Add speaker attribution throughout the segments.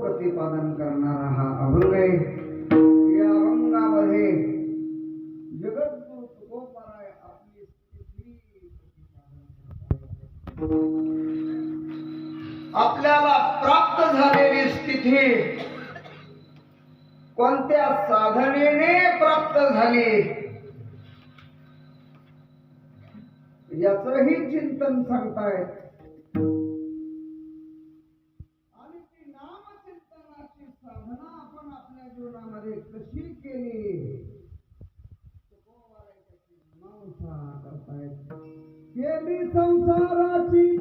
Speaker 1: प्रतिपादन करणारा हा अभंग आहे. या अभंगामध्ये जगद्गुरु तुकोबाराय आपली स्थिती आपल्याला प्राप्त झालेली स्थिती कोणत्या साधनेने प्राप्त झाली याचंही चिंतन सांगतायत. कशी केली केली संसाराची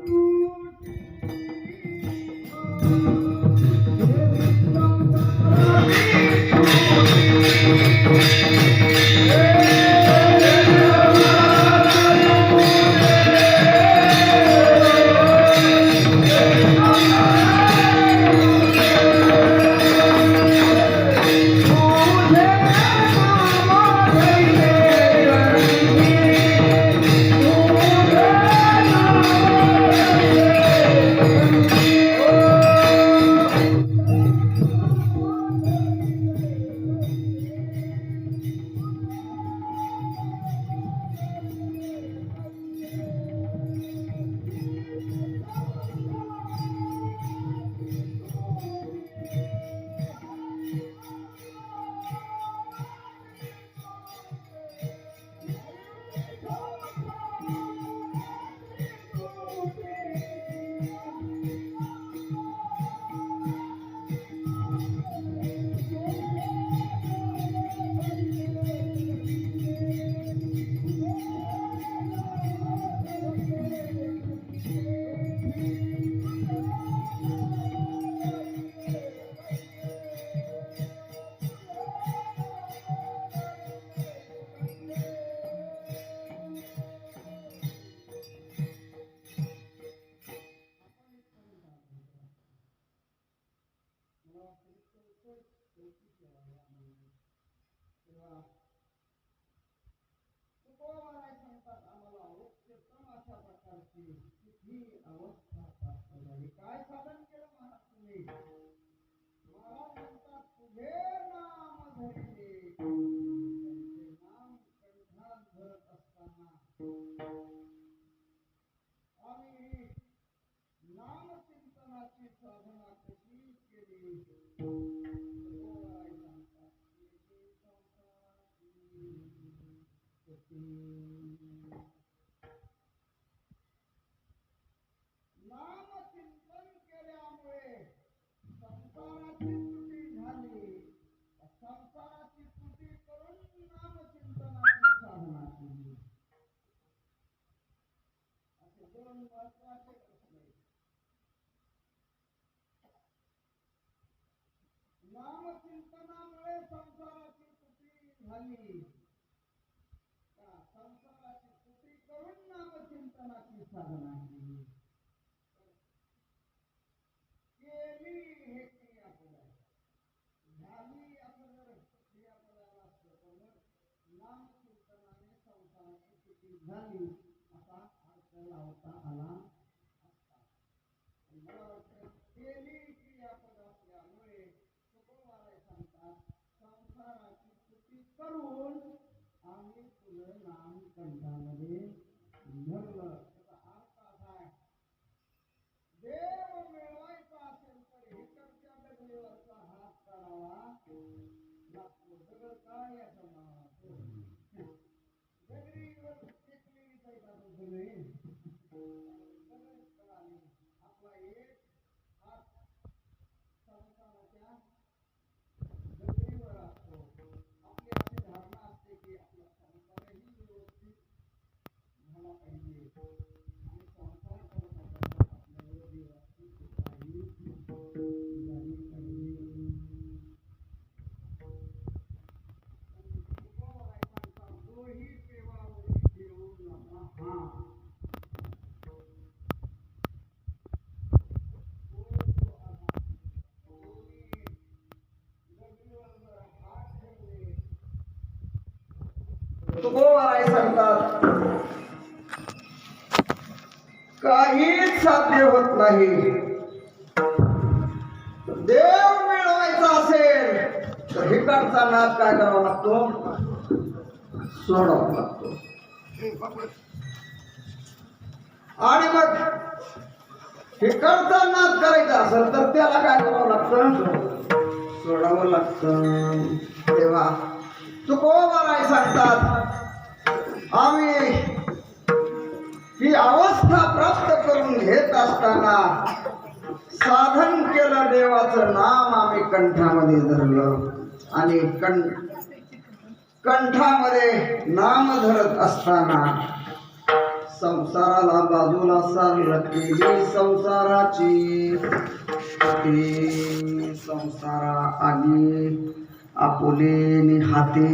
Speaker 1: संसाराची ही अवस्था प्राप्त झाली. काय साधन केलं महाराज तुम्ही? महाराज म्हणतात तुझे नाम धरिले, त्यांचे नाम कंठात धरत असताना आम्ही नामचिंतनाची साधना कशी केली. नामचिंतन केल्यामुळे संसाराची तुटी झाली. संसाराची तुटी करून नामचिंतनाची साधना केली. असे दोन महत्वाचे प्रश्न आहेत. नामचिंतनामुळे संसाराची तुटी झाली का संसाराची तुटी करून नामचिंतनाची साधना केली. केली हे क्रियापद आहे. झाली असं जर क्रियापदाला असतं तर मग नामचिंतनाने संसाराची तुटी झाली असा अर्थ लावता आला असता. मला वाटतं केली क्रियापद असल्यामुळे तुकोबाराय सांगतात संसाराची तुटी करून आम्ही तुझं नाम कंठामध्ये धरलं. त्याचा अर्थ असा आहे देव मिळवायचा असेल तर इकडच्या डगरीवरचा हात काढावा लागतो. दगड काय याचं नाव डगरीवर टेकलेली जायचा सगळे आपला एक हात संसाराच्या डगरीवर असतो. आपली अशी धारणा असते की आपला संसारही व्यवस्थित झाला पाहिजे आणि संसार करत असताना आपल्याला व्यवस्थित काही झाली पाहिजे. तोही सेवावरी ठेवू नका. तुकोबाराय सांगतात काहीच साध्य होत नाही. देव मिळवायचा असेल तर हिकडचा नाद काय करावा लागतो? सोडावा लागतो. आणि मग हिकडचा नाद करायचा असेल तर त्याला काय करावं लागतं? सोडावं लागतं. तेव्हा तुकोबाराय सांगतात आम्ही ही अवस्था प्राप्त करून घेत असताना साधन केलं. देवाचं नाम आम्ही कंठामध्ये धरलं आणि कंठामध्ये नाम धरत असताना संसाराला बाजूला सारलं. केली संसाराची तुटी. संसारा आली आपुले हाते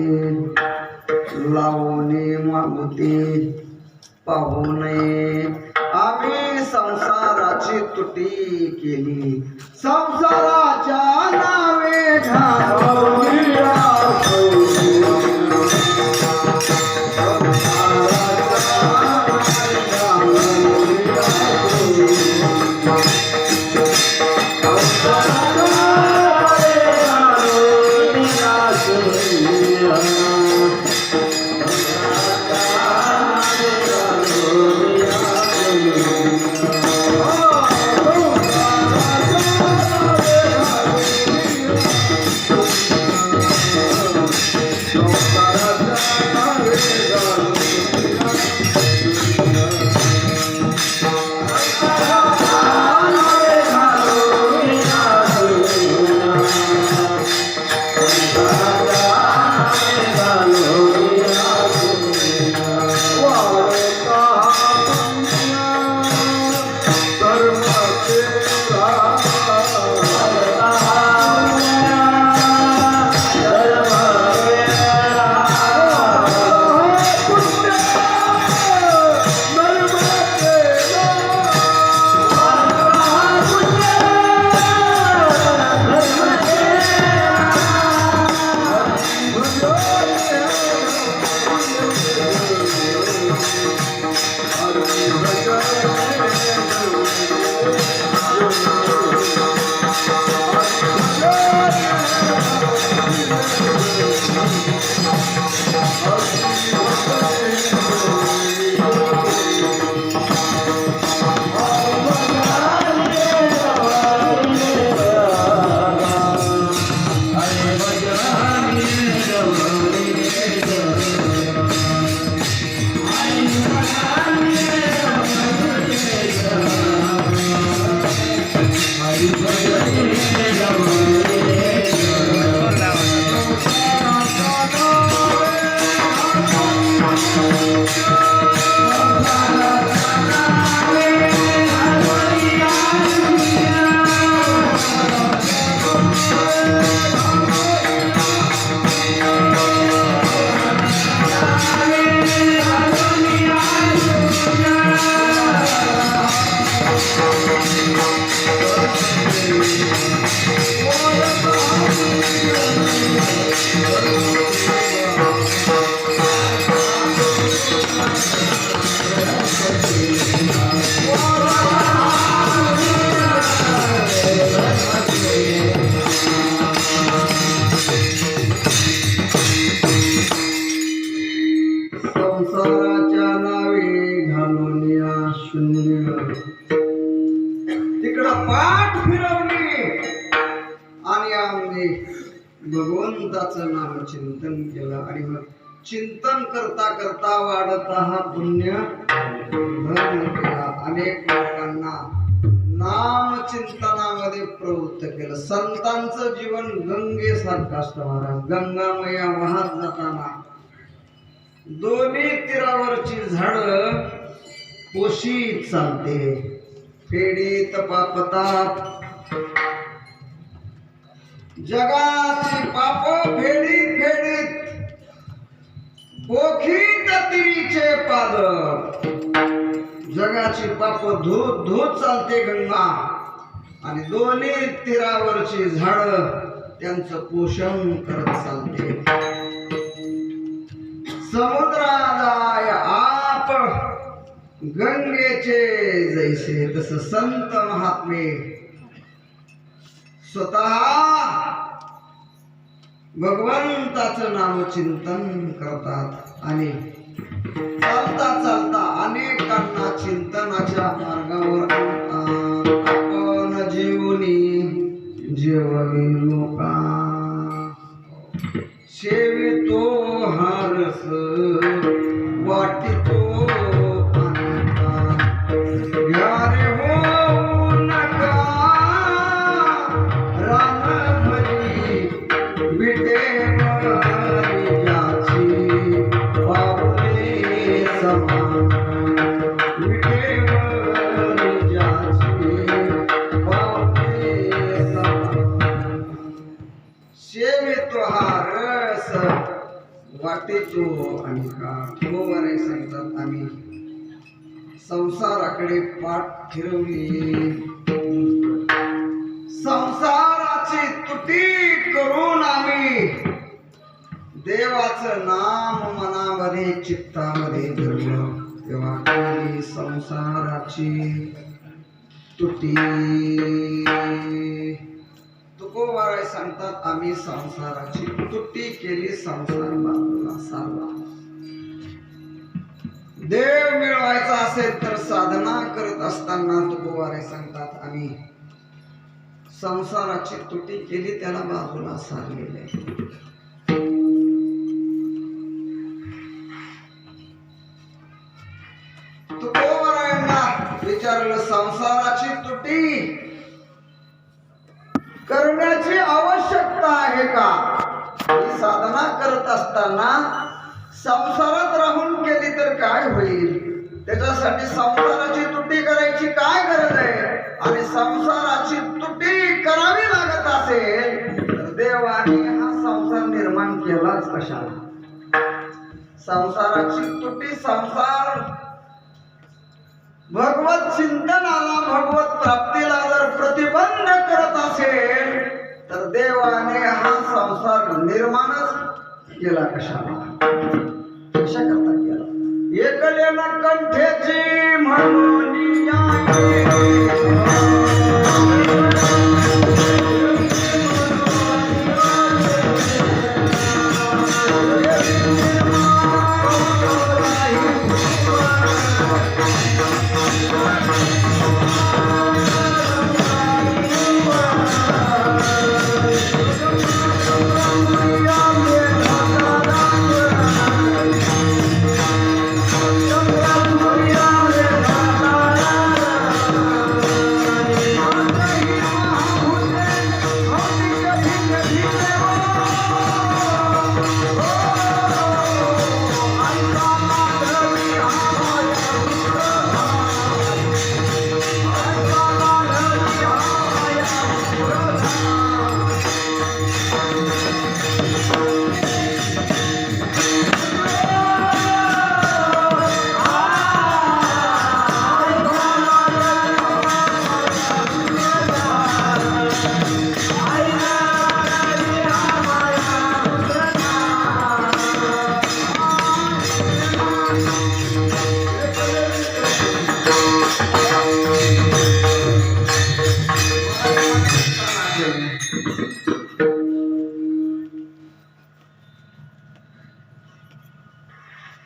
Speaker 1: लावणे मागुते पाहू नये. आम्ही संसाराची तुटी केली. संसाराच्या नावे घालवली संसाराच्या नावे घालून या शून्य तिकडं पाठ फिरवली आणि आम्ही भगवंताचं नाम चिंतन केलं आणि मग चिंतन करता करता वाढता हा पुण्य धर्म केला. अनेक लोकांना नाम चिंतनामध्ये प्रवृत्त केलं. संतांचं जीवन गंगेसारखं असतं महाराज. गंगामया वाहत जाताना दोन्ही तीरावरची झाडं पोशीत चालते, फेडीत पापतात. जगाची पाप फेडीत फेडीत पोखीत तिरीचे पाद. जगाची पाप धूत धूत चालते गंगा आणि दोन्ही तीरावरची झाडं त्यांचं पोषण करत चालते. समुद्रादाय आप गंगेचे जैसे तस संत महात्मे स्वतः भगवंताचं नाम चिंतन करतात आणि चालता चालता अनेकांना चिंतनाच्या मार्गावर आणतात. आपण जीवनी जेवली लोका सेवितो हारस वाटितो घ्यारे हो नका राम भरी विटे जाची पावले समान विटे जाची पावले समान सेवितो हारस वाटेतो आणि का गोवारे सांगतात. आम्ही संसाराकडे पाठ फिरवली, संसाराची तुटी करून आम्ही देवाचं नाम मनामध्ये चित्तामध्ये धरलं. तेव्हा केली संसाराची तुटी. तुकोबाराय सांगतात आम्ही संसाराची तुटी केली, संसार बाजूला सारला. देव मिळवायचा असेल तर साधना करत असताना तुकोबाराय सांगतात आम्ही संसाराची तुटी केली, त्याला बाजूला सारलेले. तुकोबारायांना विचारलं संसाराची तुटी करण्याची आवश्यकता आहे का? ही साधना करत असताना संसारात राहून केली तर काय होईल? त्याच्यासाठी संसाराची तुटी करायची काय गरज आहे? आणि संसाराची तुटी करावी लागत असेल तर देवाने हा संसार निर्माण केलाच कशाला? संसाराची तुटी संसार भगवत चिंतनाला भगवत प्राप्तीला जर प्रतिबंध करत असेल तर देवाने हा संसार निर्माणच केला कशाला? कशा करता केला? एकलेन कंठेची म्हणून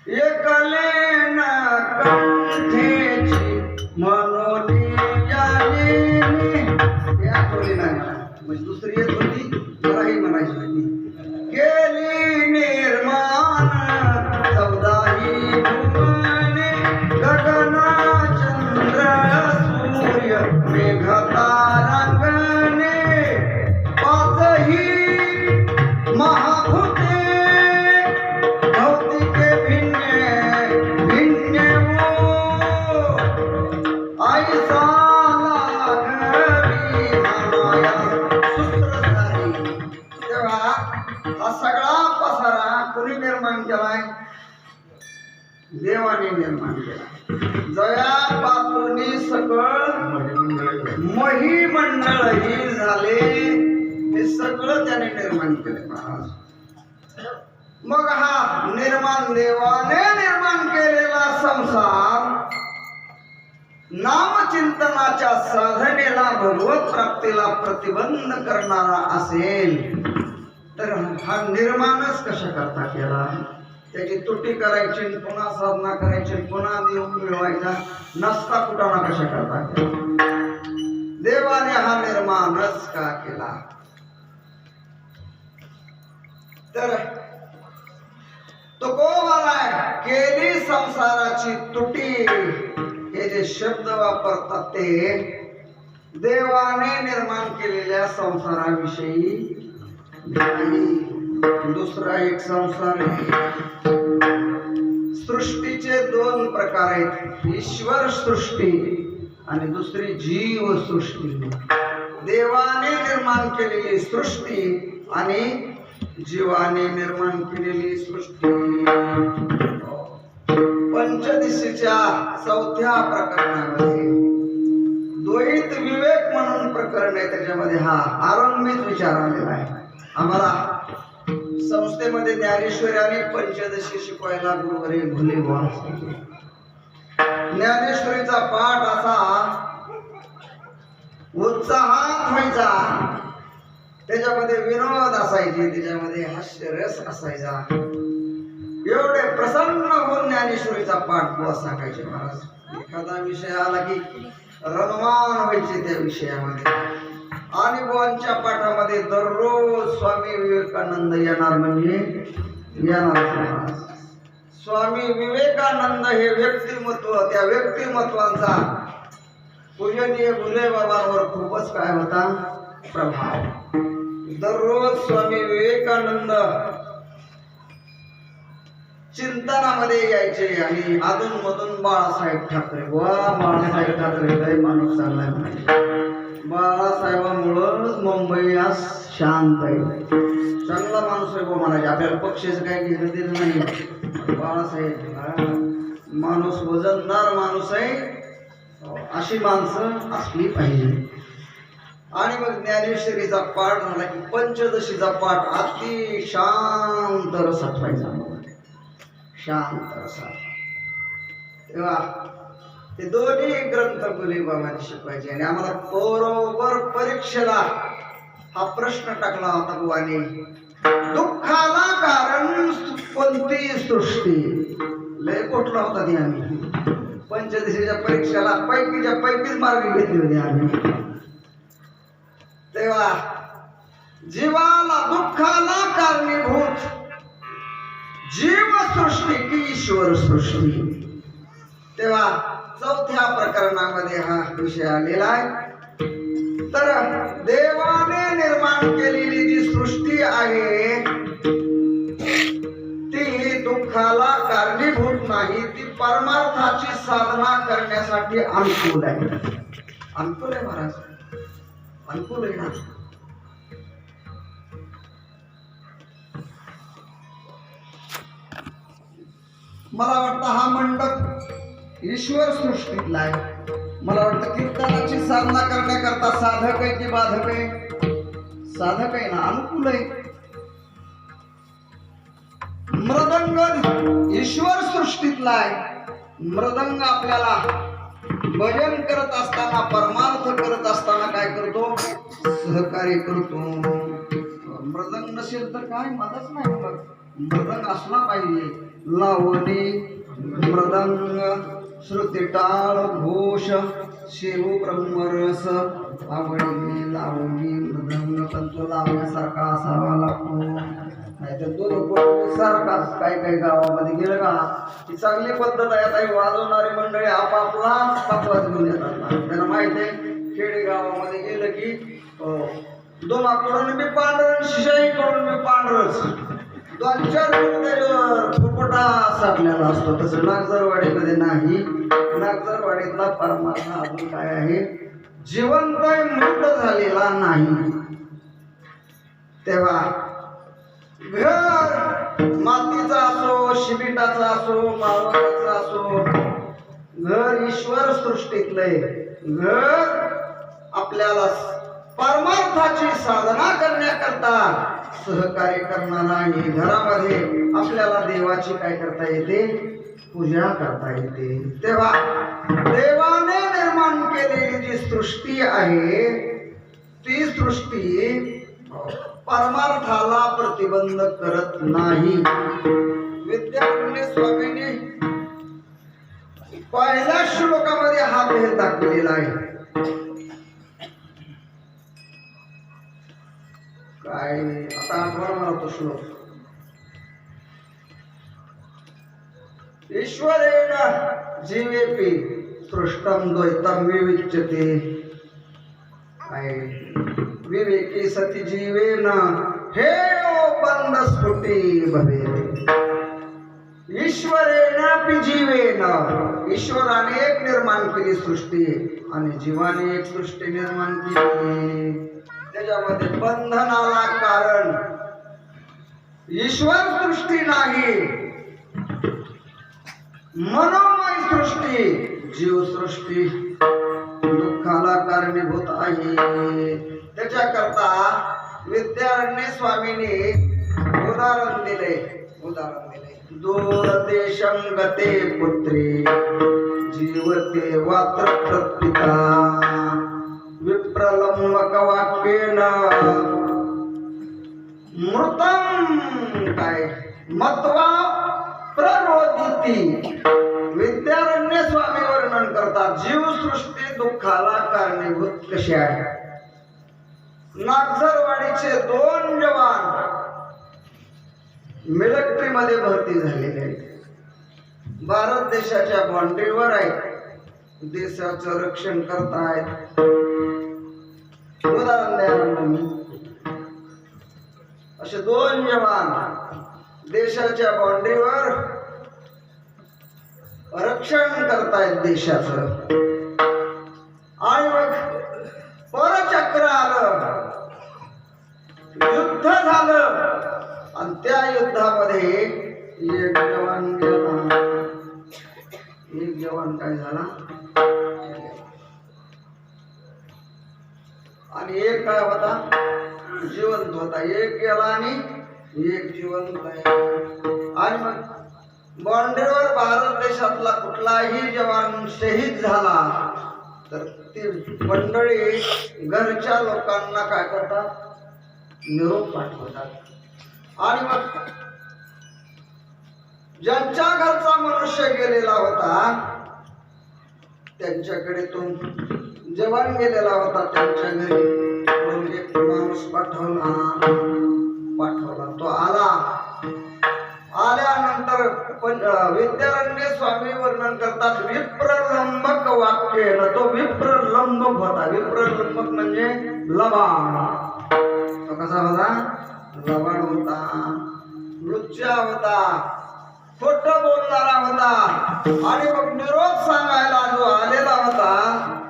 Speaker 1: एकलेन कंठेची मनोनी जाणीनी. हे आठवली नाही मला, म्हणजे दुसरी येत होती मलाही म्हणायची होती. केली निर्माण चौदाही भुवने, गगन चंद्र सूर्य मेघ तारांगणे, पाचही महाभूते भौतिके भिन्ने भिन्ने वो, ऐसा लागवी माया सूत्रधारी. तेव्हा हा सगळा पसारा कोणी निर्माण केलाय? देवाने निर्माण केला. जयापासून सकळ महिमंडळ ही झाले, हे सगळं त्याने निर्माण केले महाराज. मग हा निर्माण देवाने निर्माण केलेला संसार नामचिंतनाच्या साधनेला भगवत प्राप्तीला प्रतिबंध करणारा असेल तर हा निर्माणच कशा करता केला? त्याची तुटी करायची, पुन्हा साधना करायची, पुन्हा देव मिळवायचा, नसता कुटाणा कशा करता केला? देवाने हा निर्माणच का केला? तर तो कोणाला केली संसाराची तुटी, हे जे शब्द वापरतात ते देवाने निर्माण केलेल्या संसाराविषयी नाही. दुसरा एक संसार आहे. सृष्टीचे दोन प्रकार आहेत, ईश्वर सृष्टी आणि दुसरी जीव सृष्टी. देवाने निर्माण केलेली सृष्टी आणि जीवाने निर्माण केलेली सृष्टी. पंचदशीच्या चौथ्या प्रकरणामध्ये द्वैत विवेक म्हणून प्रकरण आहे. त्याच्यामध्ये हा आरंभिक विचार आलेला आहे. आम्हाला संस्थेमध्ये ज्ञानेश्वरी पंचदशी शिकवायला गुरुवारी भुले ज्ञानेश्वरीचा पाठ असा उत्साहात व्हायचा, त्याच्यामध्ये विनोद असायचे, त्याच्यामध्ये हास्यरस असायचा. एवढे प्रसन्न होऊन ज्ञानेश्वरीचा पाठ सांगायचे महाराज. एखादा विषय आला की रममान व्हायचे त्या विषयामध्ये. आणि बुवांच्या पाठामध्ये दररोज स्वामी विवेकानंद येणार, म्हणजे येणार. स्वामी विवेकानंद हे व्यक्तिमत्व, त्या व्यक्तिमत्वाचा पूजनीय भुले बाबांवर खूपच काय होता प्रभाव. दररोज स्वामी विवेकानंद चिंतनामध्ये यायचे आणि अधून मधून बाळासाहेब ठाकरे, वा बाळासाहेब ठाकरे लय माणूस चांगला म्हणायचे. बाळासाहेबांमुळं मुंबई आज शांत आहे, चांगला माणूस आहे म्हणायचे. आपल्याला पक्षाचं काय घेणं देणं नाही. बाळासाहेब माणूस वजनदार माणूस आहे, अशी माणसं असली पाहिजे. आणि मग ज्ञानेश्वरीचा पाठ झाला की पंचदशीचा पाठ अति शांत रसात व्हायचा, शांत रसात. तेव्हा ते दोन्ही ग्रंथ भुले बाबांनी शिकवायचे. आणि आम्हाला बरोबर परीक्षेला हा प्रश्न टाकला होता बुवाने, दुःखाला कारण कोणती सृष्टी? लय कोटला होता ती. आम्ही पंचदशीच्या परीक्षेला पैकीच्या पैकीच मार्ग घेतली होती आम्ही. तेव्हा जीवाला दुःखाला कारणीभूत जीव सृष्टी की ईश्वर सृष्टी? तेव्हा चौथ्या प्रकरणामध्ये हा विषय आलेला आहे. तर देवाने निर्माण केलेली जी सृष्टी आहे ती दुःखाला कारणीभूत नाही, ती परमार्थाची साधना करण्यासाठी अनुकूल आहे. अनुकूल आहे महाराज, अनुकूल आहे ना. मला वाटतं हा मंडप ईश्वर सृष्टीतला आहे. मला वाटतं कीर्तनाची साधना करण्याकरता साधक आहे की बाधक आहे? साधक आहे ना, अनुकूल आहे. मृदंग ईश्वर सृष्टीतला आहे. मृदंग आपल्याला भजन करत असताना, परमार्थ करत असताना काय करतो? सहकार्य करतो. मृदंग नसेल तर काय मदत नाही. मृदंग असला पाहिजे. लावणी मृदंग श्रुती टाळ घोष शिव ब्रह्मरस आवडीने लावणी मृदंग तंतू लावण्यासारखा असावा लागतो. नाहीतर दोन सारखाच काही काही गावामध्ये गेलं का ही चांगली पद्धत आहे. आता वाजवणारी मंडळी आपापला पापवाज घेऊन येतात. त्यांना माहित आहे खेडे गावामध्ये गेलं की दोनाकडून मी पांढर शिशाईकडून मी पांढरच 2-4 त्याच्यावर फुफुटा साठलेला असतो. तसं नागजरवाडीमध्ये नाही. नागजरवाडीतला परमार्थ अजून काय आहे, जिवंत मृत झालेला नाही. तेव्हा घर मातीचा असो, शिबिटाचा असो, माळवाचा असो, घर ईश्वर सृष्टीतलंय. घर आपल्याला परमार्थाची साधना करण्याकरता सहकार्य करणारा आहे. घरामध्ये आपल्याला देवाची काय करता येते, पूजा करता येते. तेव्हा देवाने निर्माण केलेली जी सृष्टी आहे ती सृष्टी परमार्थाला प्रतिबंध करत नाही. विद्यारण्य स्वामींनी पहिल्या श्लोकामध्ये हा भेद दाखवलेला आहे. काय आता आठवण मला तो श्लोक. ईश्वरेण जीवेपि सृष्टं द्वैतं विविच्यते. काय विवेकी सती जीवेन हे बंध स्फुटी भवेत्. ईश्वरेणापि जीवेन, ईश्वराने एक निर्माण केली सृष्टी आणि जीवाने एक सृष्टी निर्माण केली. त्याच्यामध्ये बंधनाला कारण ईश्वर सृष्टी नाही, मनोमय सृष्टी जीव सृष्टी दुःखाला कारणीभूत आहे. त्याच्याकरता विद्यारण्य स्वामींनी उदाहरण दिले. दूरदेशं गते पुत्रे जीवते वात्र प्रत्पिता विप्रलंबक वाक्येन मृतं काय मत्वा प्ररोदिती. विद्यारण्य स्वामी वर्णन करतात जीव सृष्टी दुःखाला कारणीभूत कशी आहे. नागझरवाडीचे 2 जवान मिलिटरी मध्ये भरती झालेले आहेत. भारत देशाच्या बाउंड्रीवर आहेत. देशाचं रक्षण करतायत. उदाहरण द्या मी. असे 2 जवान देशाच्या बाउंड्रीवर रक्षण करतायत देशाचं. आणि मग परचक्र आलं, युद्ध झालं आणि त्या युद्धामध्ये एक जवान गेला. एक जवान काय झाला आणि एक काय होता, जिवंत होता. एक गेला आणि एक जिवंत आहे. आणि मग बाउंड्रीवर भारत देशातला कुठलाही जवान शहीद झाला तर ती मंडळी घरच्या लोकांना काय करतात, निरोप पाठवतात. आणि मग ज्यांच्या घरचा मनुष्य गेलेला होता त्यांच्याकडे तो जवान गेलेला होता त्यांच्या घरी एक माणूस पाठवला. तो आला. आल्यानंतर विद्यारण्य स्वामी वर्णन करतात विप्रलंबक वाक्य. तो विप्रलंबक होता. विप्रलंबक म्हणजे लबाड. तो कसा होता, लबाड होता, लुच्चा होता, खोट बोलणारा होता. आणि मग निरोप सांगायला जो आलेला होता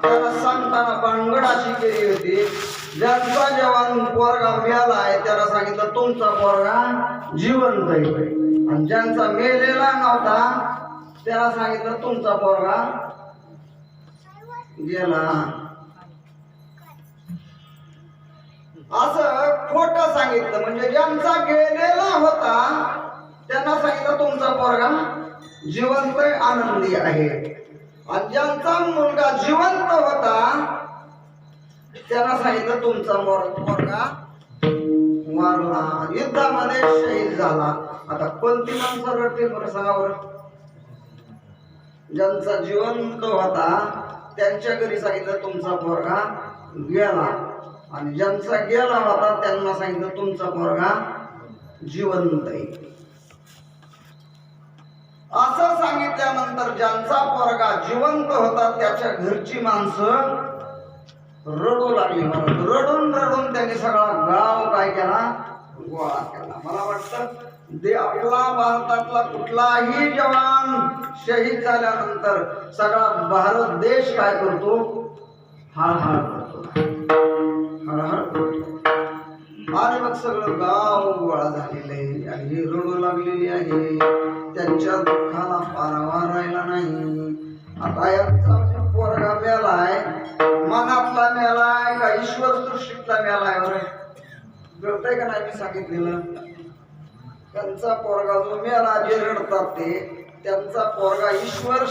Speaker 1: त्याला सांगताना पांगड अशी केली होती. ज्यांचा जवान पोरगा मेलाय त्याला सांगितलं तुमचा पोरगा जिवंत आहे. आणि ज्यांचा मेलेला नव्हता त्याला सांगितलं तुमचा पोरगा गेला. असं खोट सांगितलं. म्हणजे ज्यांचा गेलेला होता त्यांना सांगितलं तुमचा पोरगा जिवंत आनंदी आहे. आणि ज्यांचा मुलगा जिवंत होता त्यांना सांगितलं तुमचा पोरगा वारला, युद्धामध्ये शहीद झाला. आता कोणती माणसं रडतील बरं सांगा बरं? ज्यांचा जिवंत होता त्यांच्या घरी सांगितलं तुमचा पोरगा गेला, आणि ज्यांचा गेला होता त्यांना सांगितलं तुमचा पोरगा जिवंत आहे. असं सांगितल्यानंतर ज्यांचा पोरगा जिवंत होता त्याच्या घरची माणसं रडू लागली. म्हणून रडून रडून त्यांनी सगळा गाव काय केला, गोळा केला. मला वाटतं आपला भारतातला कुठलाही जवान शहीद झाल्यानंतर सगळा भारत देश काय करतो, हळहळ करतो, हळहळ करतो. आणि मग सगळं गाव गोळा झालेलं आहे आणि ही रडू लागलेली आहे. त्यांच्या दुःखाला पारावार राहिला नाही. आता यांचा पोरगा मेलाय, मनातला मेलाय का ईश्वर सृष्टीतला मेलाय? बरं कळतंय का नाही मी सांगितलेलं? त्यांचा पोरगा जो मेला, जे रडतात ते त्यांचा पोरगा ईश्वर